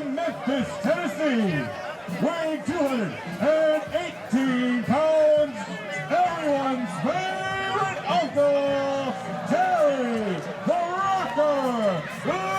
from Memphis, Tennessee, weighing 218 pounds, everyone's favorite uncle, Terry the Rocker Lawler.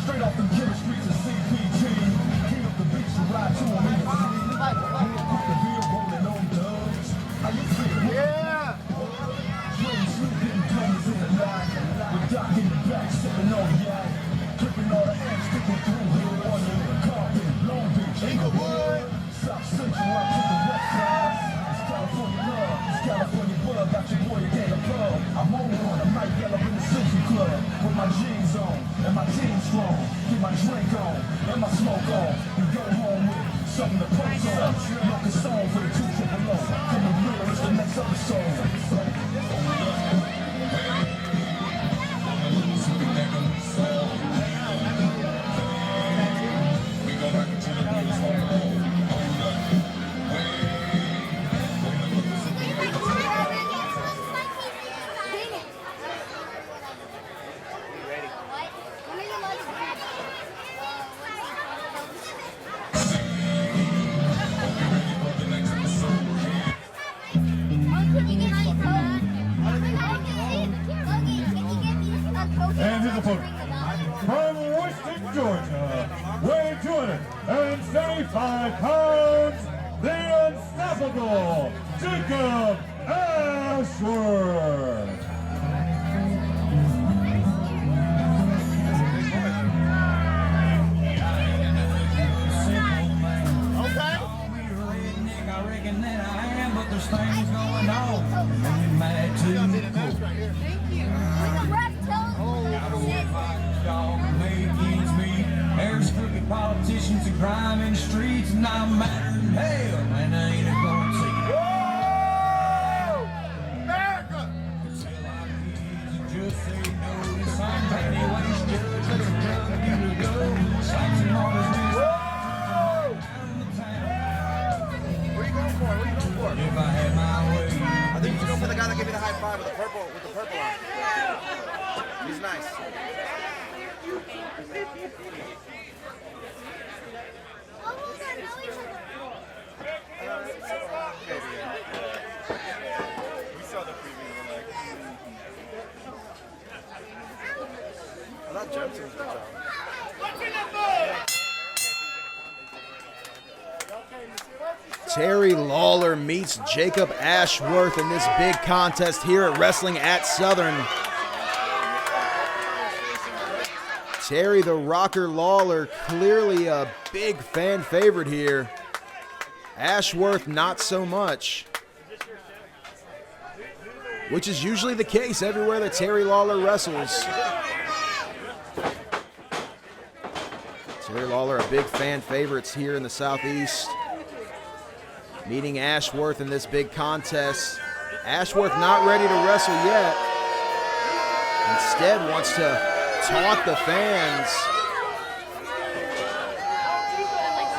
Straight off the killer streets of CPT. King up the beach to ride to him. The beer rolling on dubs. How you feel? Yeah. Swing, sleep, getting planes in the night. With Doc in the back, sipping on yak. Clipping all the amps, sticking through here. On the Compton, Long Beach, Inglewood. South Central, up to the west side. It's California love. It's California bug. Got your boy again, a club. I'm on one. I might yell up in the Century Club. With my jeans on. And my team strong, get my drink on, and my smoke on, and go home with something to punch on. Look a song for the 2 triple O. From the real, it's the next episode. And his opponent, from Weston, Georgia, weighing 275 pounds, the unstoppable Jacob Ashworth. There's things going on. Mad too cool. There's crooked politicians and crime in the streets, and I'm mad in hell, and I ain't gonna see it. America! Tell our kids to just say no to some anyways, judge, let's drug you to go. Slaps and all this news. What are you going for? What are you going for? If I had my way. I think you should go for the guy that gave me the high five with the purple on. He's nice. We saw the preview and I thought Jensen was good job. Terry Lawler meets Jacob Ashworth in this big contest here at Wrestling at Southern. Terry the Rocker Lawler, clearly a big fan favorite here. Ashworth, not so much. Which is usually the case everywhere that Terry Lawler wrestles. Terry Lawler, a big fan favorites here in the Southeast. Meeting Ashworth in this big contest. Ashworth not ready to wrestle yet. Instead wants to taunt the fans.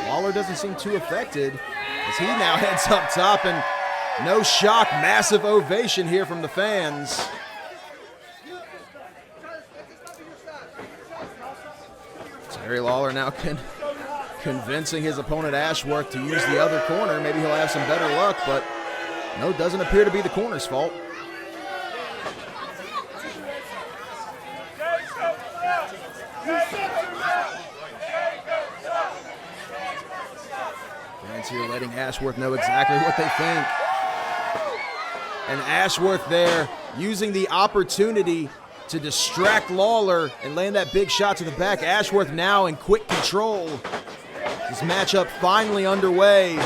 Lawler doesn't seem too affected as he now heads up top, and no shock, massive ovation here from the fans. Terry Lawler now convincing his opponent Ashworth to use the other corner. Maybe he'll have some better luck, but no, doesn't appear to be the corner's fault. Fans here letting Ashworth know exactly what they think. And Ashworth there using the opportunity to distract Lawler and land that big shot to the back. Ashworth now in quick control. This matchup finally underway.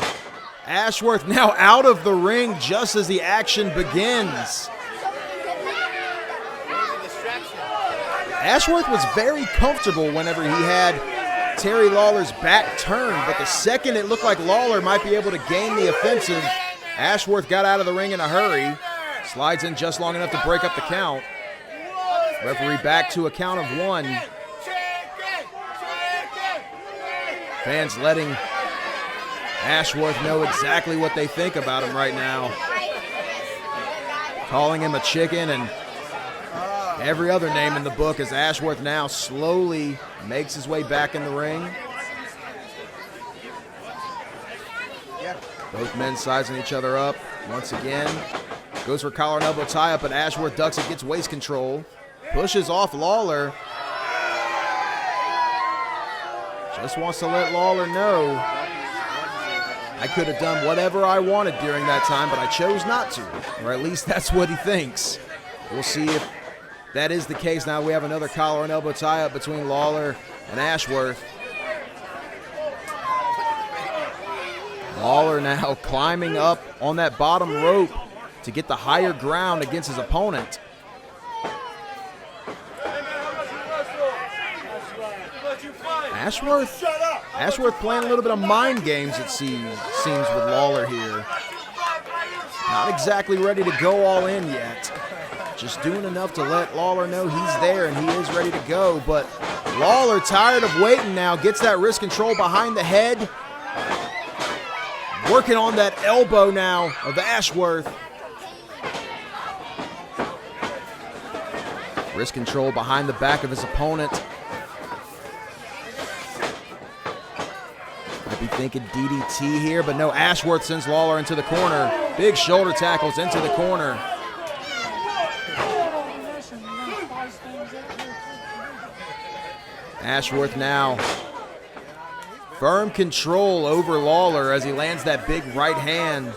Ashworth now out of the ring just as the action begins. Ashworth was very comfortable whenever he had Terry Lawler's back turned, but the second it looked like Lawler might be able to gain the offensive, Ashworth got out of the ring in a hurry. Slides in just long enough to break up the count. Referee back to a count of 1. Fans letting Ashworth know exactly what they think about him right now. Calling him a chicken and every other name in the book as Ashworth now slowly makes his way back in the ring. Both men sizing each other up once again. Goes for collar and elbow tie-up, but Ashworth ducks it, gets waist control. Pushes off Lawler. Just wants to let Lawler know, I could have done whatever I wanted during that time, but I chose not to. Or at least that's what he thinks. We'll see if that is the case. Now we have another collar and elbow tie-up between Lawler and Ashworth. Lawler now climbing up on that bottom rope to get the higher ground against his opponent. Ashworth playing a little bit of mind games, it seems with Lawler here. Not exactly ready to go all in yet. Just doing enough to let Lawler know he's there and he is ready to go. But Lawler, tired of waiting now, gets that wrist control behind the head. Working on that elbow now of Ashworth. Wrist control behind the back of his opponent. Might be thinking DDT here, but no, Ashworth sends Lawler into the corner. Big shoulder tackles into the corner. Ashworth now firm control over Lawler as he lands that big right hand.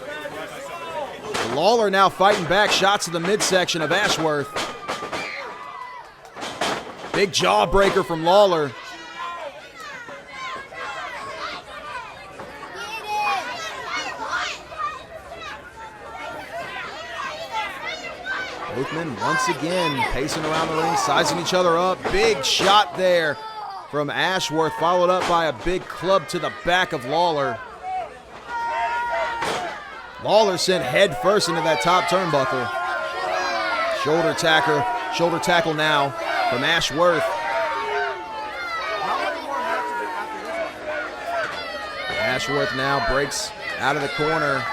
Lawler now fighting back, shots to the midsection of Ashworth. Big jawbreaker from Lawler. Both men once again pacing around the ring, sizing each other up. Big shot there from Ashworth, followed up by a big club to the back of Lawler. Lawler sent head first into that top turnbuckle. Shoulder tackle now from Ashworth. Ashworth now breaks out of the corner.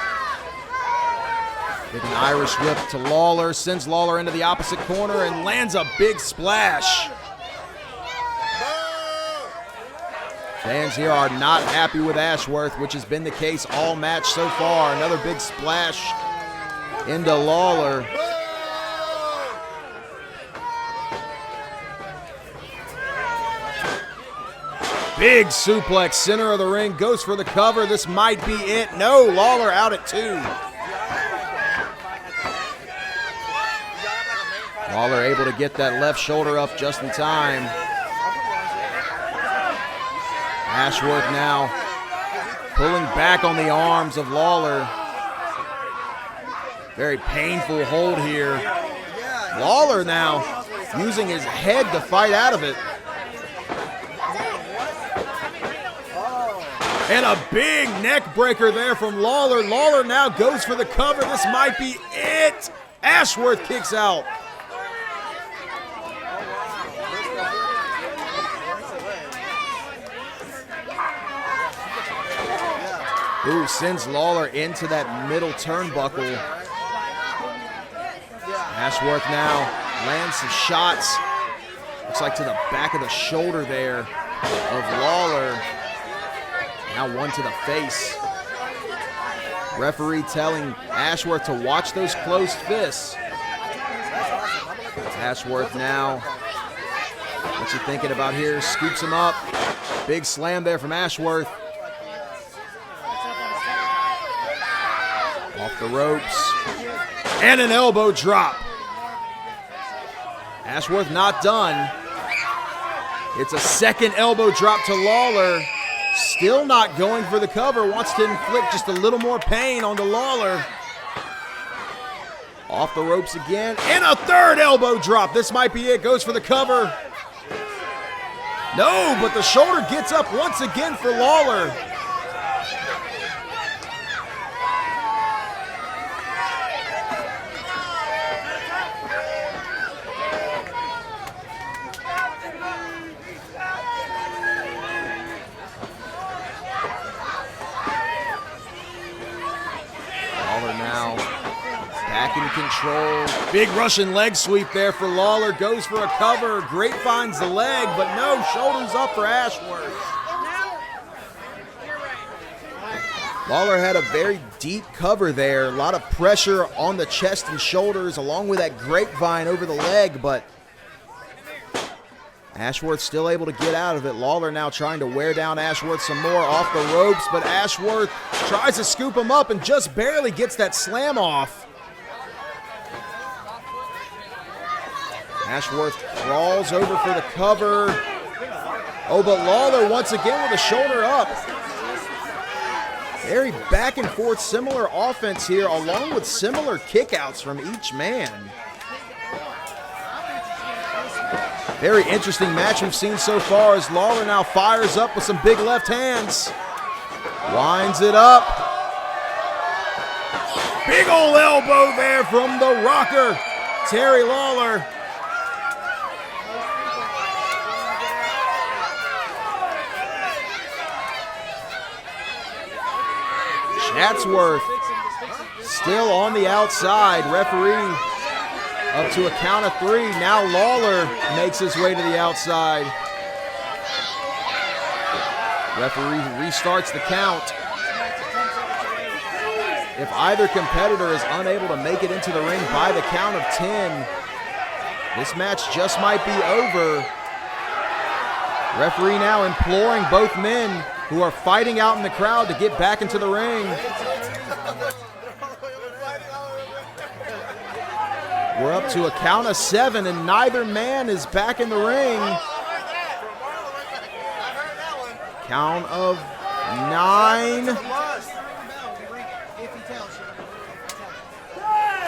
With an Irish whip to Lawler, sends Lawler into the opposite corner and lands a big splash. Fans here are not happy with Ashworth, which has been the case all match so far. Another big splash into Lawler. Big suplex, center of the ring, goes for the cover. This might be it. No, Lawler out at 2. Lawler able to get that left shoulder up just in time. Ashworth now pulling back on the arms of Lawler. Very painful hold here. Lawler now using his head to fight out of it. And a big neck breaker there from Lawler. Lawler now goes for the cover. This might be it. Ashworth kicks out. Ooh, sends Lawler into that middle turnbuckle. Ashworth now lands some shots. Looks like to the back of the shoulder there of Lawler. Now one to the face. Referee telling Ashworth to watch those closed fists. Ashworth now, what's he thinking about here? Scoops him up. Big slam there from Ashworth. Off the ropes. And an elbow drop. Ashworth not done. It's a second elbow drop to Lawler. Still not going for the cover. Wants to inflict just a little more pain onto Lawler. Off the ropes again. And a third elbow drop. This might be it. Goes for the cover. No, but the shoulder gets up once again for Lawler. Back in control. Big Russian leg sweep there for Lawler. Goes for a cover. Great finds the leg, but no, shoulders up for Ashworth. Lawler had a very deep cover there. A lot of pressure on the chest and shoulders, along with that grapevine over the leg, but Ashworth still able to get out of it. Lawler now trying to wear down Ashworth some more off the ropes, but Ashworth tries to scoop him up and just barely gets that slam off. Ashworth crawls over for the cover. Oh, but Lawler once again with a shoulder up. Very back and forth, similar offense here, along with similar kickouts from each man. Very interesting match we've seen so far as Lawler now fires up with some big left hands. Winds it up. Big ol' elbow there from the rocker, Terry Lawler. Ashworth still on the outside. Referee up to a count of 3. Now Lawler makes his way to the outside. Referee restarts the count. If either competitor is unable to make it into the ring by the count of 10, this match just might be over. Referee now imploring both men who are fighting out in the crowd to get back into the ring. We're up to a count of 7 and neither man is back in the ring. Count of 9.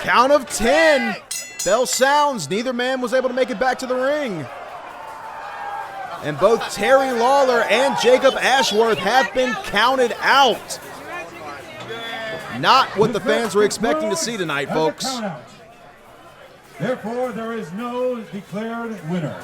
Count of 10. Bell sounds. Neither man was able to make it back to the ring. And both Terry Lawler and Jacob Ashworth have been counted out. Not what the fans were expecting to see tonight, folks. Therefore, there is no declared winner.